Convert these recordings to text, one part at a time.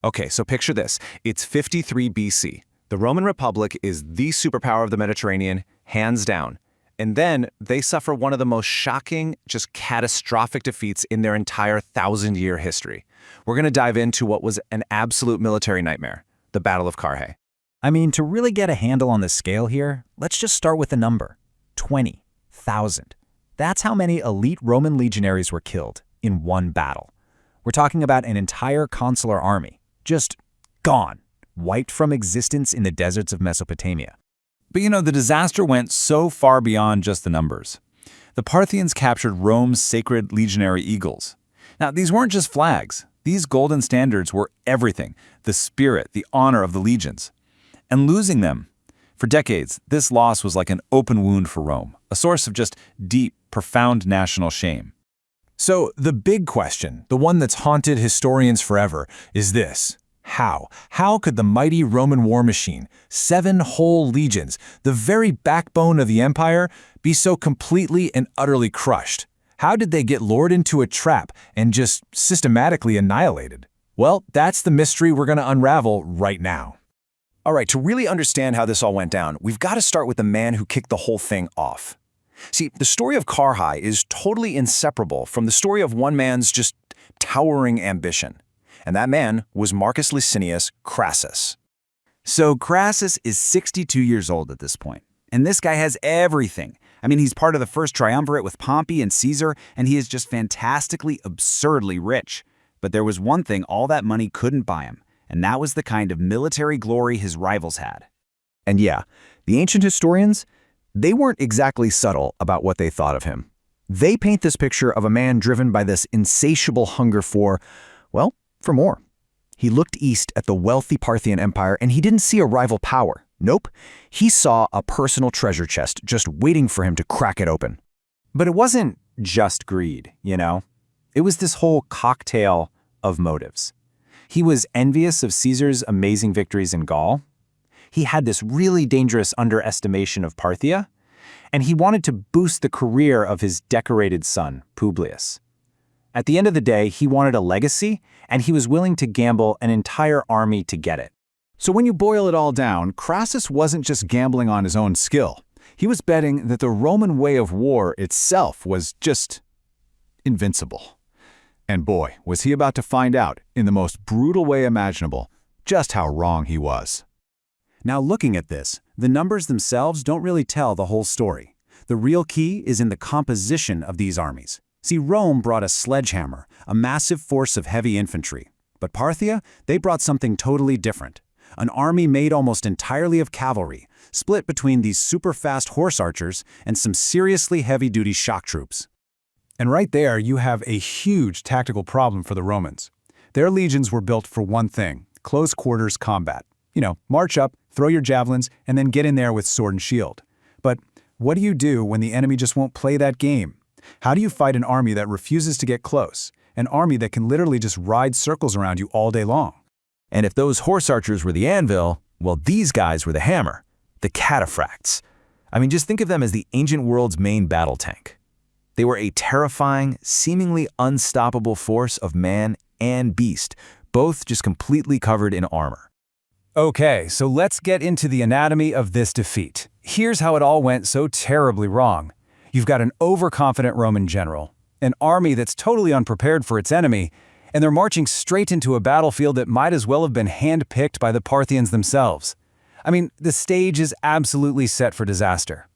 Okay, so picture this. It's 53 BC. The Roman Republic is the superpower of the Mediterranean, hands down. And then they suffer one of the most shocking, just catastrophic defeats in their entire 1,000-year history. We're going to dive into what was an absolute military nightmare, the Battle of Carrhae. I mean, to really get a handle on the scale here, let's just start with the number, 20,000. That's how many elite Roman legionaries were killed in one battle. We're talking about an entire consular army, just gone, wiped from existence in the deserts of Mesopotamia. But the disaster went so far beyond just the numbers. The Parthians captured Rome's sacred legionary eagles. Now, these weren't just flags. These golden standards were everything, the spirit, the honor of the legions. And losing them, for decades, this loss was like an open wound for Rome, a source of just deep, profound national shame. So the big question, the one that's haunted historians forever, is this. How? How could the mighty Roman war machine, 7 whole legions, the very backbone of the empire, be so completely and utterly crushed? How did they get lured into a trap and just systematically annihilated? Well, that's the mystery we're going to unravel right now. All right, to really understand how this all went down, we've got to start with the man who kicked the whole thing off. See, the story of Carrhae is totally inseparable from the story of one man's just towering ambition. And that man was Marcus Licinius Crassus. So Crassus is 62 years old at this point, and this guy has everything. I mean, he's part of the first triumvirate with Pompey and Caesar, and he is just fantastically, absurdly rich. But there was one thing all that money couldn't buy him, and that was the kind of military glory his rivals had. And yeah, the ancient historians, they weren't exactly subtle about what they thought of him. They paint this picture of a man driven by this insatiable hunger for, well, for more. He looked east at the wealthy Parthian Empire and he didn't see a rival power. Nope, he saw a personal treasure chest just waiting for him to crack it open. But it wasn't just greed, It was this whole cocktail of motives. He was envious of Caesar's amazing victories in Gaul. He had this really dangerous underestimation of Parthia, and he wanted to boost the career of his decorated son, Publius. At the end of the day, he wanted a legacy, and he was willing to gamble an entire army to get it. So when you boil it all down, Crassus wasn't just gambling on his own skill. He was betting that the Roman way of war itself was just invincible. And boy, was he about to find out, in the most brutal way imaginable, just how wrong he was. Now looking at this, the numbers themselves don't really tell the whole story. The real key is in the composition of these armies. See, Rome brought a sledgehammer, a massive force of heavy infantry. But Parthia, they brought something totally different. An army made almost entirely of cavalry, split between these super-fast horse archers and some seriously heavy-duty shock troops. And right there, you have a huge tactical problem for the Romans. Their legions were built for one thing, close quarters combat. March up, throw your javelins, and then get in there with sword and shield. But what do you do when the enemy just won't play that game? How do you fight an army that refuses to get close? An army that can literally just ride circles around you all day long? And if those horse archers were the anvil, well, these guys were the hammer, the cataphracts. I mean, just think of them as the ancient world's main battle tank. They were a terrifying, seemingly unstoppable force of man and beast, both just completely covered in armor. Okay, so let's get into the anatomy of this defeat. Here's how it all went so terribly wrong. You've got an overconfident Roman general, an army that's totally unprepared for its enemy, and they're marching straight into a battlefield that might as well have been handpicked by the Parthians themselves. I mean, the stage is absolutely set for disaster.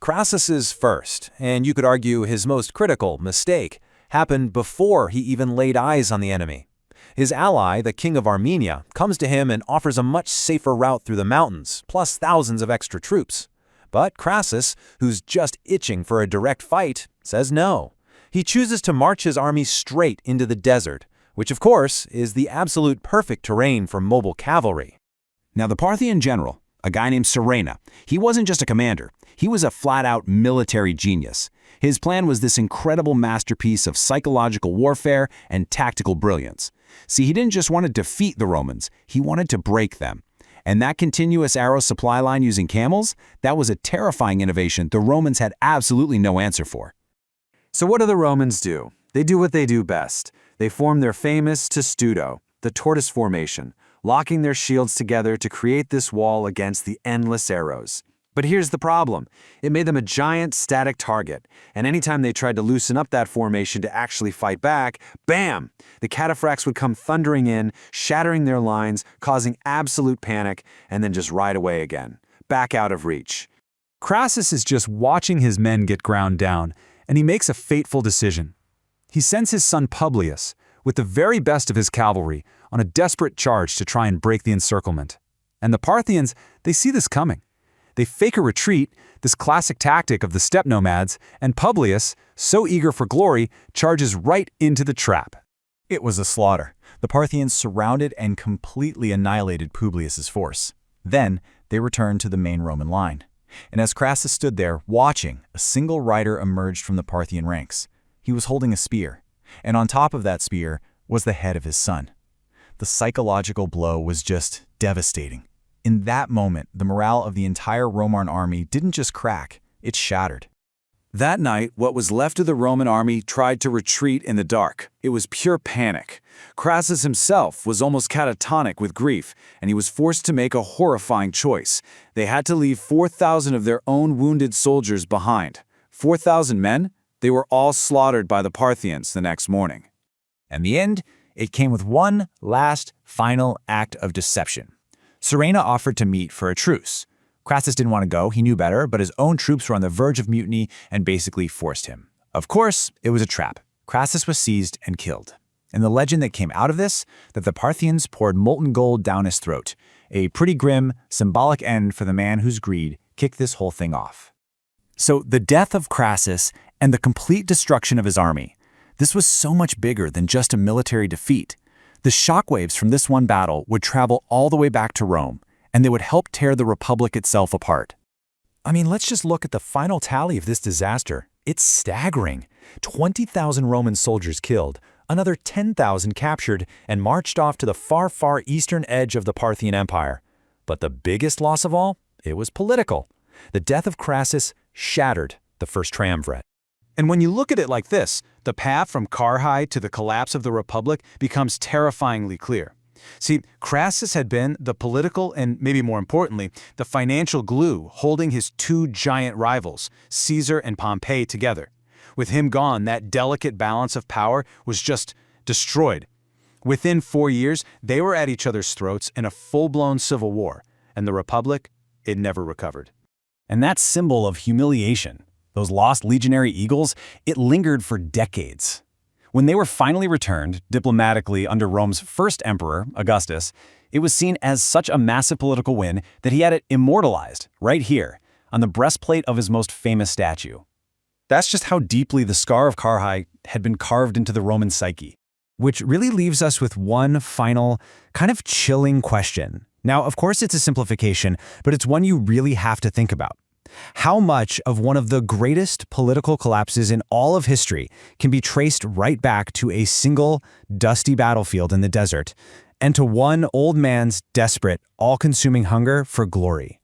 Crassus's first, and you could argue his most critical, mistake happened before he even laid eyes on the enemy. His ally, the king of Armenia, comes to him and offers a much safer route through the mountains, plus thousands of extra troops. But Crassus, who's just itching for a direct fight, says no. He chooses to march his army straight into the desert, which of course is the absolute perfect terrain for mobile cavalry. Now the Parthian general, a guy named Serena, he wasn't just a commander, he was a flat-out military genius. His plan was this incredible masterpiece of psychological warfare and tactical brilliance. See, he didn't just want to defeat the Romans, he wanted to break them. And that continuous arrow supply line using camels, that was a terrifying innovation the Romans had absolutely no answer for. So what do the Romans do? They do what they do best. They form their famous testudo, the tortoise formation, locking their shields together to create this wall against the endless arrows. But here's the problem. It made them a giant static target, and anytime they tried to loosen up that formation to actually fight back, bam! The cataphracts would come thundering in, shattering their lines, causing absolute panic, and then just ride away again, back out of reach. Crassus is just watching his men get ground down, and he makes a fateful decision. He sends his son Publius, with the very best of his cavalry, on a desperate charge to try and break the encirclement. And the Parthians, they see this coming. They fake a retreat, this classic tactic of the steppe nomads, and Publius, so eager for glory, charges right into the trap. It was a slaughter. The Parthians surrounded and completely annihilated Publius's force. Then, they returned to the main Roman line. And as Crassus stood there, watching, a single rider emerged from the Parthian ranks. He was holding a spear, and on top of that spear was the head of his son. The psychological blow was just devastating. In that moment, the morale of the entire Roman army didn't just crack, it shattered. That night, what was left of the Roman army tried to retreat in the dark. It was pure panic. Crassus himself was almost catatonic with grief, and he was forced to make a horrifying choice. They had to leave 4,000 of their own wounded soldiers behind. 4,000 men? They were all slaughtered by the Parthians the next morning. And the end, it came with one last, final act of deception. Surena offered to meet for a truce. Crassus didn't want to go, he knew better, but his own troops were on the verge of mutiny and basically forced him. Of course, it was a trap. Crassus was seized and killed. And the legend that came out of this, that the Parthians poured molten gold down his throat. A pretty grim, symbolic end for the man whose greed kicked this whole thing off. So the death of Crassus and the complete destruction of his army, this was so much bigger than just a military defeat. The shockwaves from this one battle would travel all the way back to Rome, and they would help tear the Republic itself apart. I mean, let's just look at the final tally of this disaster. It's staggering. 20,000 Roman soldiers killed, another 10,000 captured, and marched off to the far, far eastern edge of the Parthian Empire. But the biggest loss of all? It was political. The death of Crassus shattered the first triumvirate. And when you look at it like this, the path from Carrhae to the collapse of the Republic becomes terrifyingly clear. See, Crassus had been the political and, maybe more importantly, the financial glue holding his two giant rivals, Caesar and Pompey, together. With him gone, that delicate balance of power was just destroyed. Within 4 years, they were at each other's throats in a full-blown civil war, and the Republic, it never recovered. And that symbol of humiliation, those lost legionary eagles, it lingered for decades. When they were finally returned, diplomatically under Rome's first emperor, Augustus, it was seen as such a massive political win that he had it immortalized right here, on the breastplate of his most famous statue. That's just how deeply the scar of Carrhae had been carved into the Roman psyche. Which really leaves us with one final, kind of chilling question. Now, of course, it's a simplification, but it's one you really have to think about. How much of one of the greatest political collapses in all of history can be traced right back to a single, dusty battlefield in the desert, and to one old man's desperate, all-consuming hunger for glory?